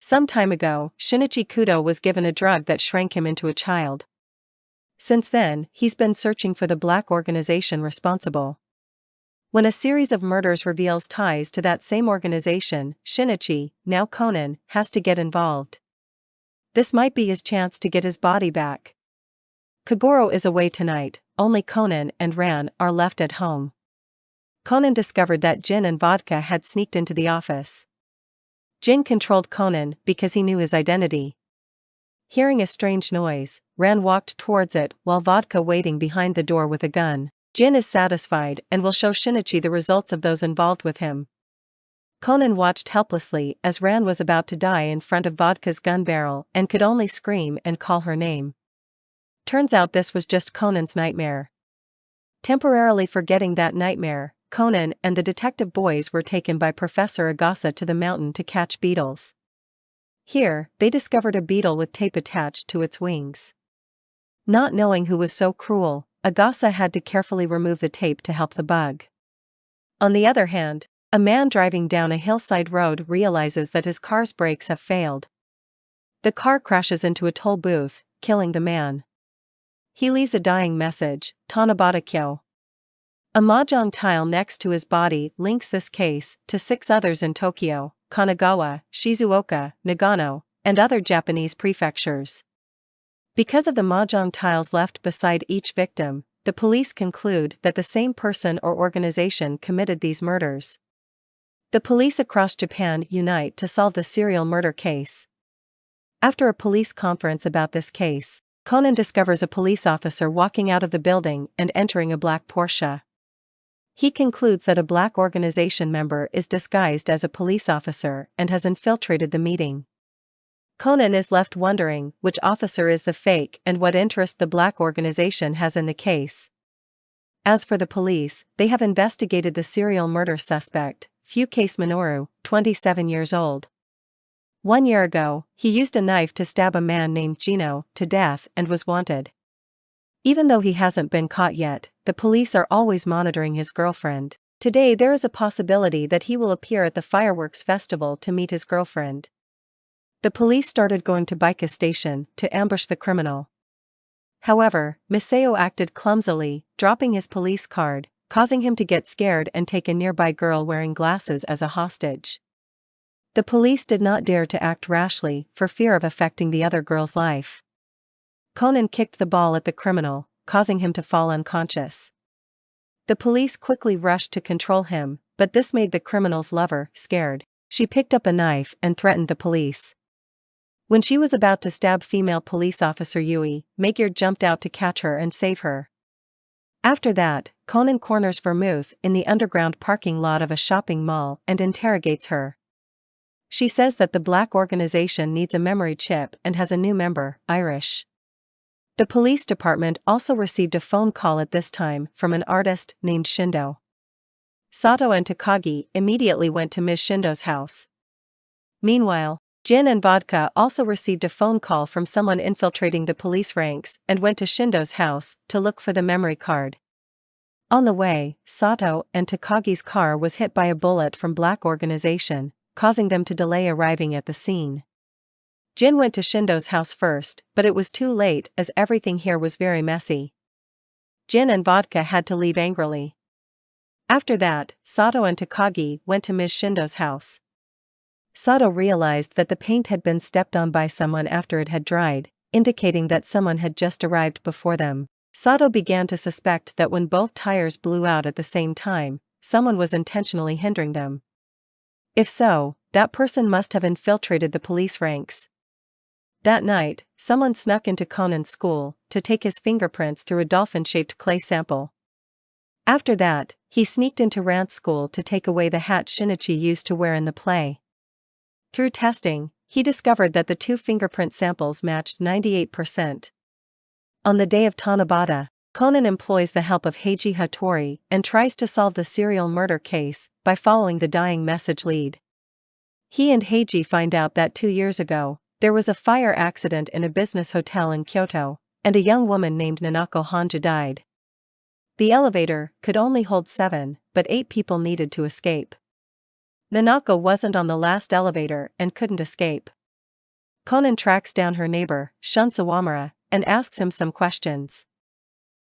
Some time ago, Shinichi Kudo was given a drug that shrank him into a child. Since then, he's been searching for the black organization responsible. When a series of murders reveals ties to that same organization, Shinichi, now Conan, has to get involved. This might be his chance to get his body back. Kagoro is away tonight, only Conan and Ran are left at home. Conan discovered that gin and vodka had sneaked into the office. Gin controlled Conan because he knew his identity. Hearing a strange noise, Ran walked towards it while vodka waiting behind the door with a gun. Jin is satisfied and will show Shinichi the results of those involved with him. Conan watched helplessly as Ran was about to die in front of Vodka's gun barrel and could only scream and call her name. Turns out this was just Conan's nightmare. Temporarily forgetting that nightmare, Conan and the detective boys were taken by Professor Agasa to the mountain to catch beetles. Here, they discovered a beetle with tape attached to its wings. Not knowing who was so cruel, Agasa had to carefully remove the tape to help the bug. On the other hand, a man driving down a hillside road realizes that his car's brakes have failed. The car crashes into a toll booth, killing the man. He leaves a dying message, Tanabata Kyo. A mahjong tile next to his body links this case to 6 others in Tokyo, Kanagawa, Shizuoka, Nagano, and other Japanese prefectures. Because of the mahjong tiles left beside each victim, the police conclude that the same person or organization committed these murders. The police across Japan unite to solve the serial murder case. After a police conference about this case, Conan discovers a police officer walking out of the building and entering a black Porsche. He concludes that a black organization member is disguised as a police officer and has infiltrated the meeting. Conan is left wondering which officer is the fake and what interest the black organization has in the case. As for the police, they have investigated the serial murder suspect, Fukase Minoru, 27 years old. 1 year ago, he used a knife to stab a man named Gino to death and was wanted. Even though he hasn't been caught yet, the police are always monitoring his girlfriend. Today there is a possibility that he will appear at the fireworks festival to meet his girlfriend. The police started going to Baika Station to ambush the criminal. However, Miseo acted clumsily, dropping his police card, causing him to get scared and take a nearby girl wearing glasses as a hostage. The police did not dare to act rashly for fear of affecting the other girl's life. Conan kicked the ball at the criminal, causing him to fall unconscious. The police quickly rushed to control him, but this made the criminal's lover scared. She picked up a knife and threatened the police. When she was about to stab female police officer Yui, Magyar jumped out to catch her and save her. After that, Conan corners Vermouth in the underground parking lot of a shopping mall and interrogates her. She says that the black organization needs a memory chip and has a new member, Irish. The police department also received a phone call at this time from an artist named Shindo. Sato and Takagi immediately went to Ms. Shindo's house. Meanwhile, Gin and Vodka also received a phone call from someone infiltrating the police ranks and went to Shindo's house to look for the memory card. On the way, Sato and Takagi's car was hit by a bullet from Black Organization, causing them to delay arriving at the scene. Jin went to Shindo's house first, but it was too late as everything here was very messy. Gin and Vodka had to leave angrily. After that, Sato and Takagi went to Ms. Shindo's house. Sato realized that the paint had been stepped on by someone after it had dried, indicating that someone had just arrived before them. Sato began to suspect that when both tires blew out at the same time, someone was intentionally hindering them. If so, that person must have infiltrated the police ranks. That night, someone snuck into Conan's school to take his fingerprints through a dolphin-shaped clay sample. After that, he sneaked into Rant's school to take away the hat Shinichi used to wear in the play. Through testing, he discovered that the 2 fingerprint samples matched 98%. On the day of Tanabata, Conan employs the help of Heiji Hattori and tries to solve the serial murder case by following the dying message lead. He and Heiji find out that 2 years ago, there was a fire accident in a business hotel in Kyoto, and a young woman named Nanako Hanja died. The elevator could only hold 7, but 8 people needed to escape. Nanako wasn't on the last elevator and couldn't escape. Conan tracks down her neighbor, Shun Sawamura, and asks him some questions.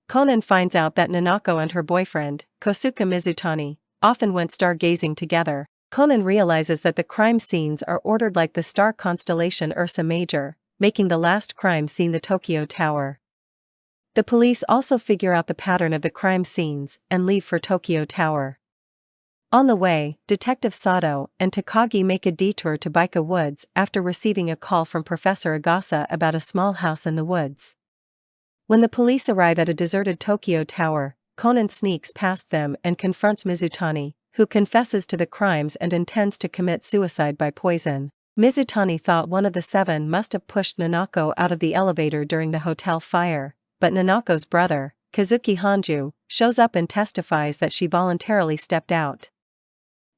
Conan finds out that Nanako and her boyfriend, Kosuke Mizutani, often went stargazing together. Conan realizes that the crime scenes are ordered like the star constellation Ursa Major, making the last crime scene the Tokyo Tower. The police also figure out the pattern of the crime scenes and leave for Tokyo Tower. On the way, Detective Sato and Takagi make a detour to Baika Woods after receiving a call from Professor Agasa about a small house in the woods. When the police arrive at a deserted Tokyo Tower, Conan sneaks past them and confronts Mizutani, who confesses to the crimes and intends to commit suicide by poison. Mizutani thought one of the seven must have pushed Nanako out of the elevator during the hotel fire, but Nanako's brother, Kazuki Hanju, shows up and testifies that she voluntarily stepped out.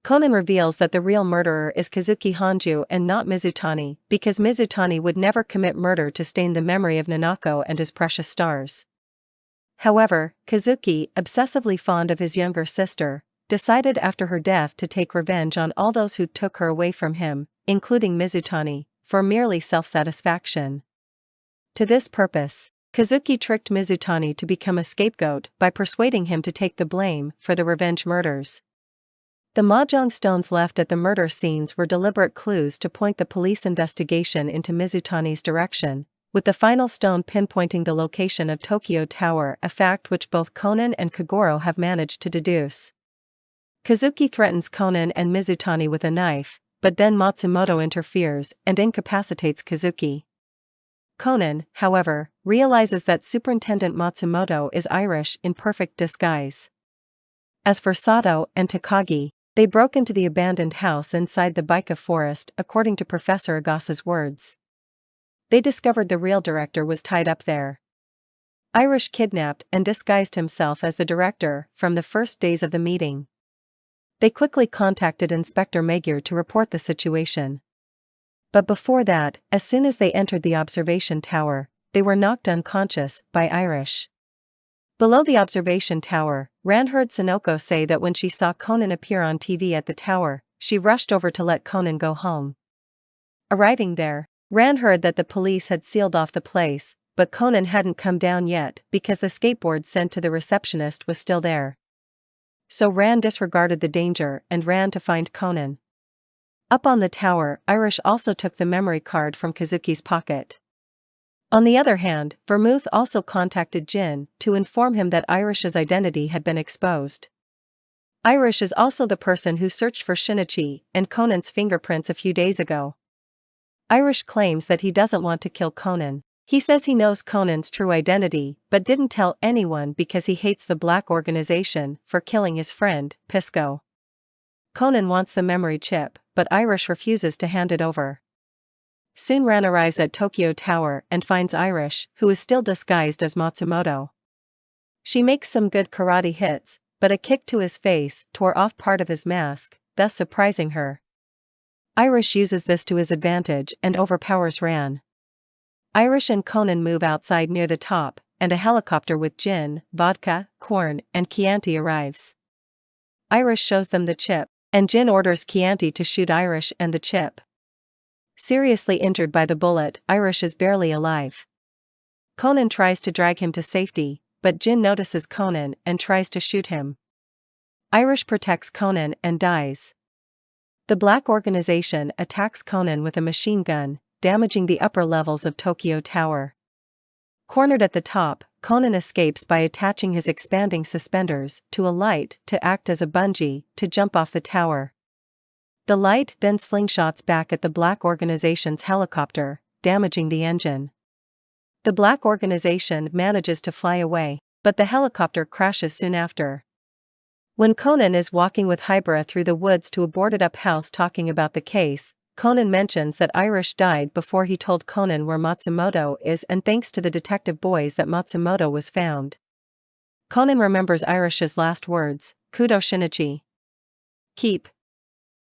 Conan reveals that the real murderer is Kazuki Hanju and not Mizutani, because Mizutani would never commit murder to stain the memory of Nanako and his precious stars. However, Kazuki, obsessively fond of his younger sister, decided after her death to take revenge on all those who took her away from him, including Mizutani, for merely self-satisfaction. To this purpose, Kazuki tricked Mizutani to become a scapegoat by persuading him to take the blame for the revenge murders. The mahjong stones left at the murder scenes were deliberate clues to point the police investigation into Mizutani's direction, with the final stone pinpointing the location of Tokyo Tower, a fact which both Conan and Kagoro have managed to deduce. Kazuki threatens Conan and Mizutani with a knife, but then Matsumoto interferes and incapacitates Kazuki. Conan, however, realizes that Superintendent Matsumoto is Irish in perfect disguise. As for Sato and Takagi, they broke into the abandoned house inside the Baika forest according to Professor Agasa's words. They discovered the real director was tied up there. Irish kidnapped and disguised himself as the director from the first days of the meeting. They quickly contacted Inspector Magyar to report the situation. But before that, as soon as they entered the observation tower, they were knocked unconscious by Irish. Below the observation tower, Ran heard Sonoko say that when she saw Conan appear on TV at the tower, she rushed over to let Conan go home. Arriving there, Ran heard that the police had sealed off the place, but Conan hadn't come down yet because the skateboard sent to the receptionist was still there. So Ran disregarded the danger and ran to find Conan. Up on the tower, Irish also took the memory card from Kazuki's pocket. On the other hand, Vermouth also contacted Jin to inform him that Irish's identity had been exposed. Irish is also the person who searched for Shinichi and Conan's fingerprints a few days ago. Irish claims that he doesn't want to kill Conan. He says he knows Conan's true identity but didn't tell anyone because he hates the Black Organization for killing his friend, Pisco. Conan wants the memory chip, but Irish refuses to hand it over. Soon Ran arrives at Tokyo Tower and finds Irish, who is still disguised as Matsumoto. She makes some good karate hits, but a kick to his face tore off part of his mask, thus surprising her. Irish uses this to his advantage and overpowers Ran. Irish and Conan move outside near the top, and a helicopter with gin, vodka, corn, and Chianti arrives. Irish shows them the chip, and Jin orders Chianti to shoot Irish and the chip. Seriously injured by the bullet, Irish is barely alive. Conan tries to drag him to safety, but Jin notices Conan and tries to shoot him. Irish protects Conan and dies. The Black Organization attacks Conan with a machine gun, damaging the upper levels of Tokyo Tower. Cornered at the top, Conan escapes by attaching his expanding suspenders to a light to act as a bungee to jump off the tower. The light then slingshots back at the Black Organization's helicopter, damaging the engine. The Black Organization manages to fly away, but the helicopter crashes soon after. When Conan is walking with Hybera through the woods to a boarded-up house talking about the case, Conan mentions that Irish died before he told Conan where Matsumoto is and thanks to the detective boys that Matsumoto was found. Conan remembers Irish's last words, "Kudo Shinichi. Keep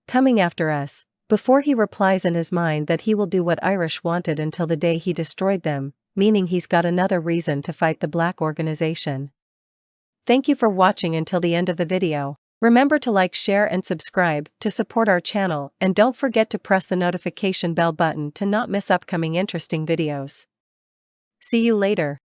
coming after us," before he replies in his mind that he will do what Irish wanted until the day he destroyed them, meaning he's got another reason to fight the Black Organization. Thank you for watching until the end of the video. Remember to like, share and subscribe to support our channel, and don't forget to press the notification bell button to not miss upcoming interesting videos. See you later.